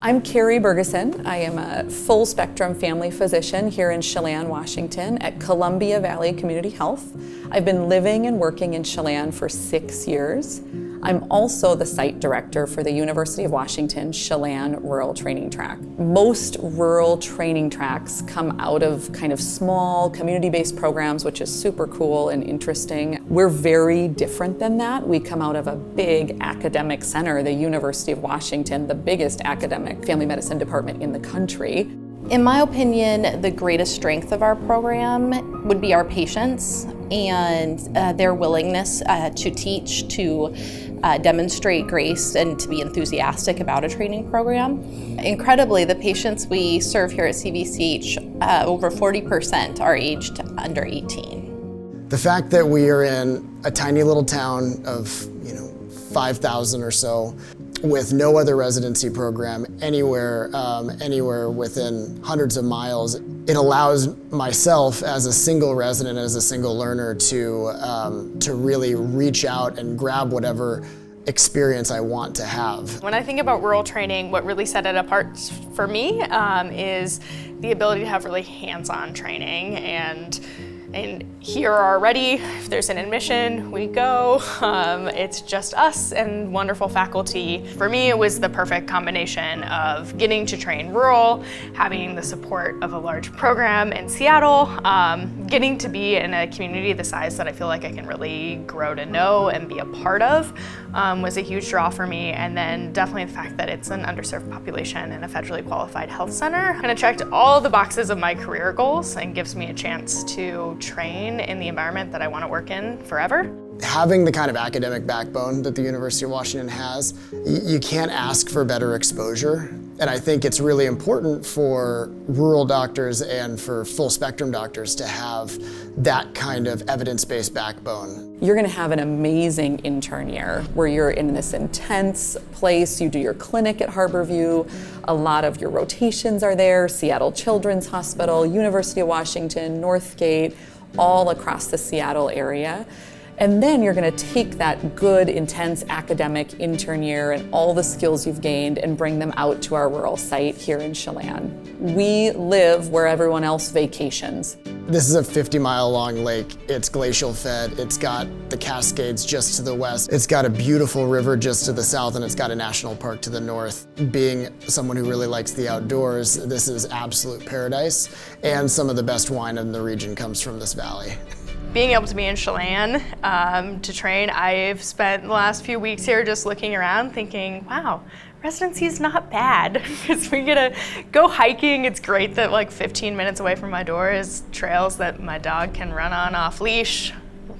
I'm Carrie Bergeson. I am a full spectrum family physician here in Chelan, Washington at Columbia Valley Community Health. I've been living and working in Chelan for 6 years. I'm also the site director for the University of Washington Chelan Rural Training Track. Most rural training tracks come out of kind of small community-based programs, which is super cool and interesting. We're very different than that. We come out of a big academic center, the University of Washington, the biggest academic family medicine department in the country. In my opinion, the greatest strength of our program would be our patients and their willingness to teach, to demonstrate grace, and to be enthusiastic about a training program. Incredibly, the patients we serve here at CVCH, over 40% are aged under 18. The fact that we are in a tiny little town of 5,000 or so, with no other residency program anywhere within hundreds of miles, it allows myself as a single resident, as a single learner, to really reach out and grab whatever experience I want to have. When I think about rural training, what really set it apart for me is the ability to have really hands-on training. And here already, if there's an admission, we go. It's just us and wonderful faculty. For me, it was the perfect combination of getting to train rural, having the support of a large program in Seattle, getting to be in a community the size that I feel like I can really grow to know and be a part of was a huge draw for me. And then definitely the fact that it's an underserved population and a federally qualified health center kind of checked all the boxes of my career goals and gives me a chance to train in the environment that I want to work in forever. Having the kind of academic backbone that the University of Washington has, you can't ask for better exposure. And I think it's really important for rural doctors and for full spectrum doctors to have that kind of evidence-based backbone. You're gonna have an amazing intern year where you're in this intense place. You do your clinic at Harborview. A lot of your rotations are there, Seattle Children's Hospital, University of Washington, Northgate, all across the Seattle area. And then you're gonna take that good, intense academic intern year and all the skills you've gained and bring them out to our rural site here in Chelan. We live where everyone else vacations. This is a 50-mile long lake. It's glacial fed. It's got the Cascades just to the west. It's got a beautiful river just to the south, and it's got a national park to the north. Being someone who really likes the outdoors, this is absolute paradise. And some of the best wine in the region comes from this valley. Being able to be in Chelan to train, I've spent the last few weeks here just looking around thinking, wow, residency is not bad because we get to go hiking. It's great that like 15 minutes away from my door is trails that my dog can run on off leash,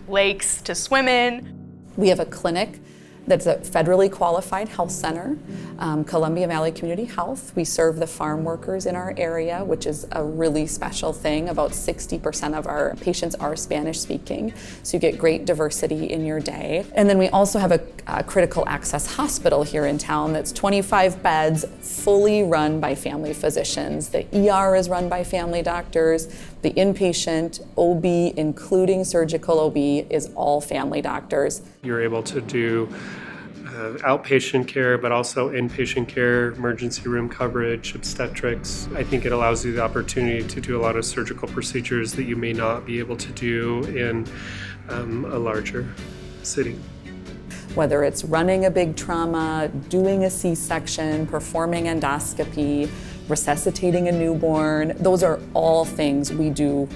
lakes to swim in. We have a clinic that's a federally qualified health center, Columbia Valley Community Health. We serve the farm workers in our area, which is a really special thing. About 60% of our patients are Spanish speaking, so you get great diversity in your day. And then we also have a critical access hospital here in town that's 25 beds, fully run by family physicians. The ER is run by family doctors. The inpatient OB, including surgical OB, is all family doctors. You're able to do outpatient care, but also inpatient care, emergency room coverage, obstetrics. I think it allows you the opportunity to do a lot of surgical procedures that you may not be able to do in a larger city. Whether it's running a big trauma, doing a C-section, performing endoscopy, resuscitating a newborn, those are all things we do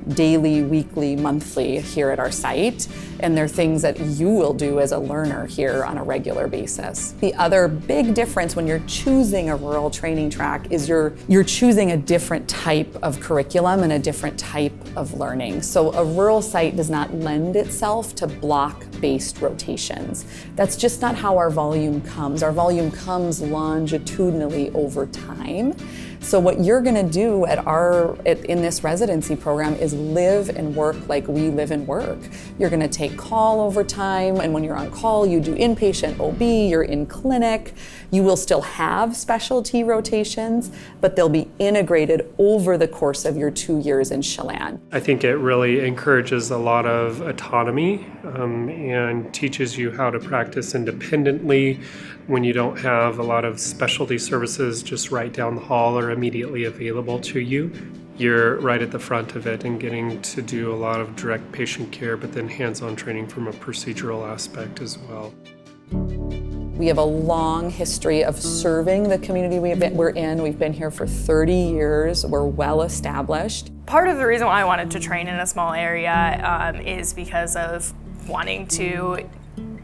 daily, weekly, monthly here at our site, and they're things that you will do as a learner here on a regular basis. The other big difference when you're choosing a rural training track is you're choosing a different type of curriculum and a different type of learning. So a rural site does not lend itself to block-based rotations. That's just not how our volume comes. Our volume comes longitudinally over time. So what you're gonna do in this residency program is live and work like we live and work. You're gonna take call over time, and when you're on call, you do inpatient OB, you're in clinic. You will still have specialty rotations, but they'll be integrated over the course of your 2 years in Chelan. I think it really encourages a lot of autonomy and and teaches you how to practice independently when you don't have a lot of specialty services just right down the hall or immediately available to you. You're right at the front of it and getting to do a lot of direct patient care, but then hands-on training from a procedural aspect as well. We have a long history of serving the community we're in. We've been here for 30 years. We're well established. Part of the reason why I wanted to train in a small area is because of wanting to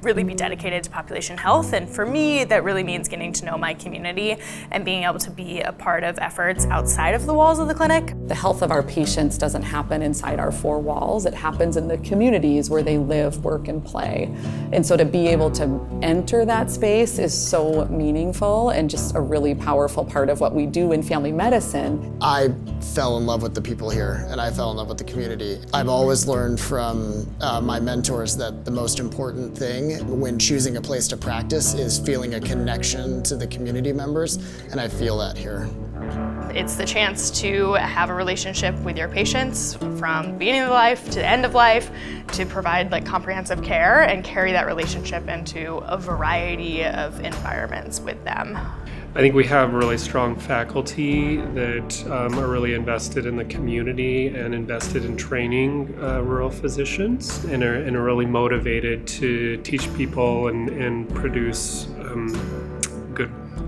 really be dedicated to population health, and for me that really means getting to know my community and being able to be a part of efforts outside of the walls of the clinic. The health of our patients doesn't happen inside our four walls. It happens in the communities where they live, work, and play. And so to be able to enter that space is so meaningful and just a really powerful part of what we do in family medicine. I fell in love with the people here, and I fell in love with the community. I've always learned from my mentors that the most important thing when choosing a place to practice is feeling a connection to the community members, and I feel that here. It's the chance to have a relationship with your patients from the beginning of life to the end of life, to provide comprehensive care and carry that relationship into a variety of environments with them. I think we have really strong faculty that are really invested in the community and invested in training rural physicians and are really motivated to teach people and produce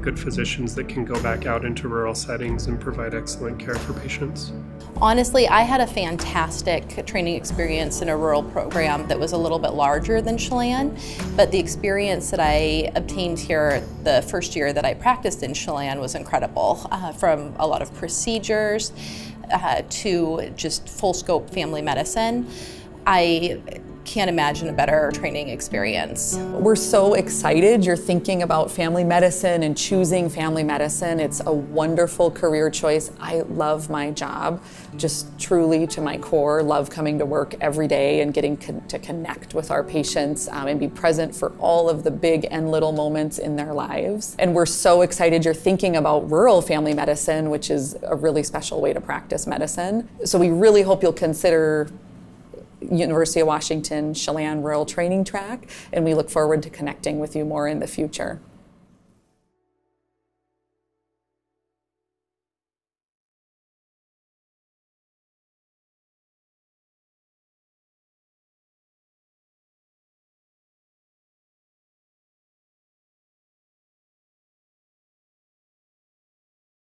good physicians that can go back out into rural settings and provide excellent care for patients. Honestly, I had a fantastic training experience in a rural program that was a little bit larger than Chelan, but the experience that I obtained here the first year that I practiced in Chelan was incredible, from a lot of procedures to just full scope family medicine. I can't imagine a better training experience. We're so excited you're thinking about family medicine and choosing family medicine. It's a wonderful career choice. I love my job, just truly to my core, love coming to work every day and getting to connect with our patients and be present for all of the big and little moments in their lives. And we're so excited you're thinking about rural family medicine, which is a really special way to practice medicine. So we really hope you'll consider University of Washington Chelan Rural Training Track, and we look forward to connecting with you more in the future.